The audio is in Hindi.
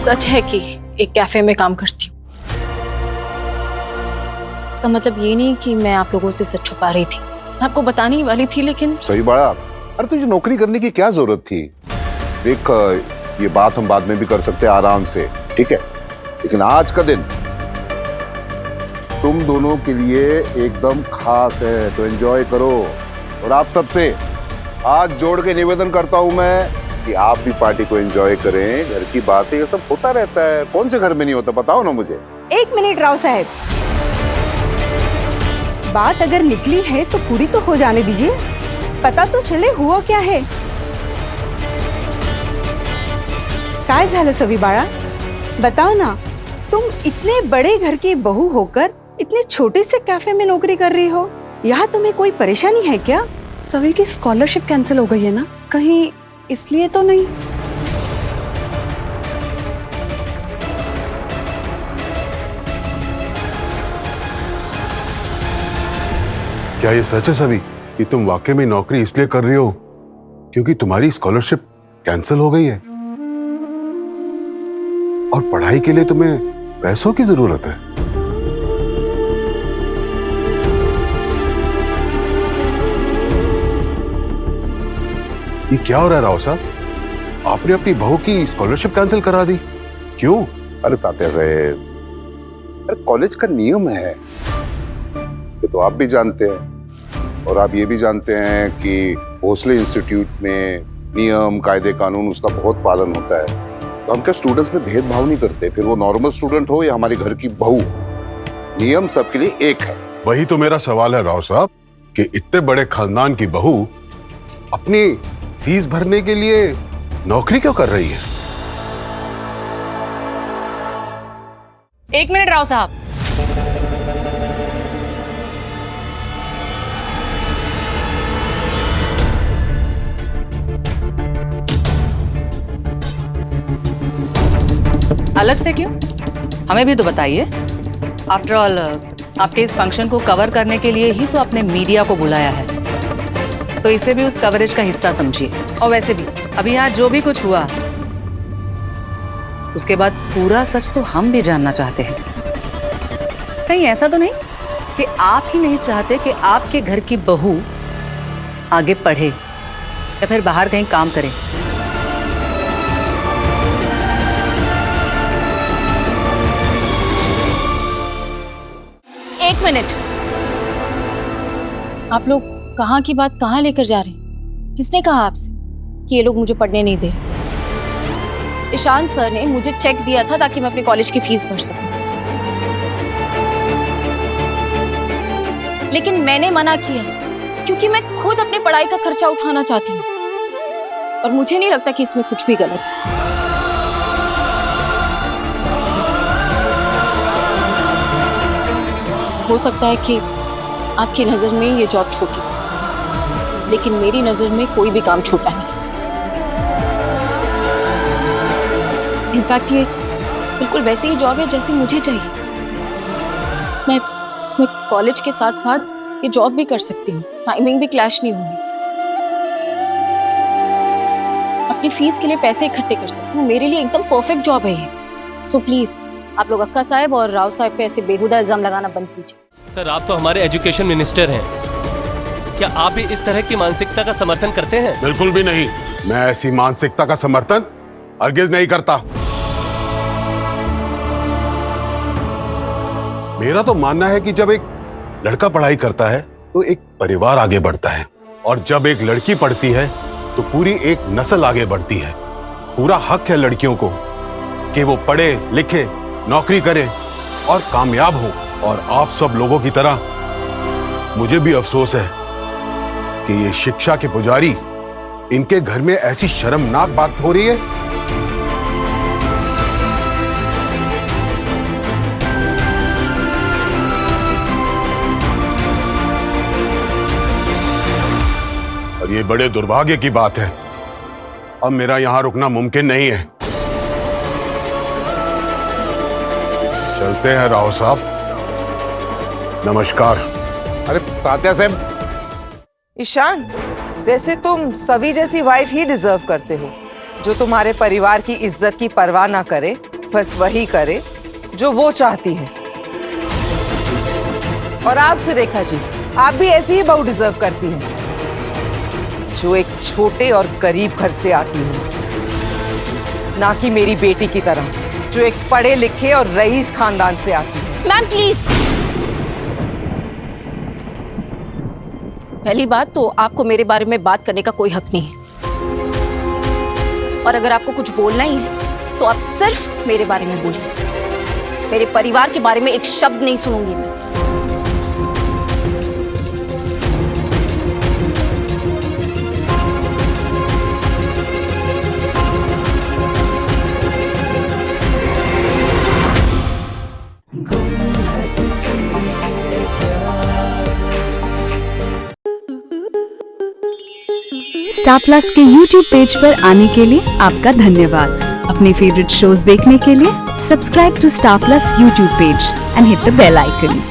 सच है कि एक कैफे में काम करती हूँ। इसका मतलब ये नहीं कि मैं आप लोगों से सच छुपा रही थी, मैं आपको बताने ही वाली थी, लेकिन सही बड़ा। अरे तुझे नौकरी करने की क्या जरूरत थी? देख, ये बात हम बाद में भी कर सकते हैं आराम से, ठीक है? लेकिन आज का दिन तुम दोनों के लिए एकदम खास है, तो एंजॉय करो। और आप सबसे हाथ जोड़ के निवेदन करता हूं मैं कि आप भी पार्टी को एंजॉय करें। घर की बात है, ये सब होता रहता है, कौन से घर में नहीं होता, बताओ ना मुझे। एक मिनट राव साहब, बात अगर निकली है तो पूरी तो हो जाने दीजिए, पता तो चले हुआ क्या है। काय झालं सभी बाळा, बताओ ना, तुम इतने बड़े घर की बहू होकर इतने छोटे से कैफे में नौकरी कर रही हो, यहाँ तुम्हें कोई परेशानी है क्या? सभी की स्कॉलरशिप कैंसिल हो गई है ना, कहीं इसलिए तो नहीं? क्या ये सच है सभी कि तुम वाकई में नौकरी इसलिए कर रही हो क्योंकि तुम्हारी स्कॉलरशिप कैंसिल हो गई है और पढ़ाई के लिए तुम्हें पैसों की जरूरत है? ये क्या हो रहा है राव साहब? आपने अपनी बहू की स्कॉलरशिप कैंसिल करा दी, क्यों? अरे तात्या साहब, अरे कॉलेज का नियम है, ये तो आप भी जानते हैं। और आप ये भी जानते हैं कि भोसले इंस्टीट्यूट में नियम, कायदे, कानून, उसका बहुत पालन होता है। तो हम क्या स्टूडेंट्स में भेदभाव नहीं करते, फिर वो नॉर्मल स्टूडेंट हो या हमारे घर की बहू, नियम सबके लिए एक है। वही तो मेरा सवाल है राव साहब कि इतने बड़े खानदान की बहू अपनी फीस भरने के लिए नौकरी क्यों कर रही है? एक मिनट राव साहब, अलग से क्यों? हमें भी तो बताइए। आफ्टर ऑल आपके इस फंक्शन को कवर करने के लिए ही तो आपने मीडिया को बुलाया है, तो इसे भी उस कवरेज का हिस्सा समझिए। और वैसे भी अभी यहाँ जो भी कुछ हुआ उसके बाद पूरा सच तो हम भी जानना चाहते हैं। कहीं ऐसा तो नहीं कि आप ही नहीं चाहते कि आपके घर की बहू आगे पढ़े या फिर बाहर कहीं काम करे? एक मिनट, आप लोग कहाँ की बात कहाँ लेकर जा रहे हैं? किसने कहा आपसे कि ये लोग मुझे पढ़ने नहीं दे रहे? ईशान सर ने मुझे चेक दिया था ताकि मैं अपने कॉलेज की फीस भर सकूं, लेकिन मैंने मना किया क्योंकि मैं खुद अपनी पढ़ाई का खर्चा उठाना चाहती हूँ और मुझे नहीं लगता कि इसमें कुछ भी गलत है। हो सकता है कि आपकी नजर में ये जॉब छोटी, लेकिन मेरी नजर में कोई भी काम छोटा नहीं। इनफैक्ट ये बिल्कुल वैसी ही जॉब है जैसी मुझे चाहिए। मैं कॉलेज के साथ साथ ये जॉब भी कर सकती हूँ, टाइमिंग भी क्लैश नहीं होंगी, अपनी फीस के लिए पैसे इकट्ठे कर सकती हूँ। मेरे लिए एकदम परफेक्ट जॉब है ये। सो प्लीज आप लोग अक्का साहब और राव साहब पे ऐसे बेहुदा इल्जाम लगाना बंद कीजिए। सर, आप तो हमारे एजुकेशन मिनिस्टर हैं, क्या आप भी इस तरह की मानसिकता का समर्थन करते हैं? बिल्कुल भी नहीं, मैं ऐसी मानसिकता का समर्थन हरगिज नहीं करता। मेरा तो मानना है कि जब एक लड़का पढ़ाई करता है तो एक परिवार आगे बढ़ता है, और जब एक लड़की पढ़ती है तो पूरी एक नस्ल आगे बढ़ती है। पूरा हक है लड़कियों को कि वो पढ़े लिखे, नौकरी करे और कामयाब हो। और आप सब लोगों की तरह मुझे भी अफसोस है कि ये शिक्षा के पुजारी, इनके घर में ऐसी शर्मनाक बात हो रही है। और ये बड़े दुर्भाग्य की बात है। अब मेरा यहां रुकना मुमकिन नहीं है। चलते हैं राव साहब, नमस्कार। अरे तात्या साहब, ईशान, वैसे तुम सभी जैसी वाइफ ही डिजर्व करते हो, जो तुम्हारे परिवार की इज्जत की परवाह ना करे बस वही करे जो वो चाहती है। और आप सुरेखा जी, आप भी ऐसी ही बहू डिजर्व करती हैं, जो एक छोटे और गरीब घर से आती है, ना कि मेरी बेटी की तरह जो एक पढ़े लिखे और रईस खानदान से आती है। Ma'am please. पहली बात तो आपको मेरे बारे में बात करने का कोई हक नहीं है, और अगर आपको कुछ बोलना ही है तो आप सिर्फ मेरे बारे में बोलिए। मेरे परिवार के बारे में एक शब्द नहीं सुनूंगी मैं। स्टार प्लस के YouTube पेज पर आने के लिए आपका धन्यवाद। अपने फेवरेट शोज देखने के लिए subscribe to Star Plus YouTube page and hit the bell icon.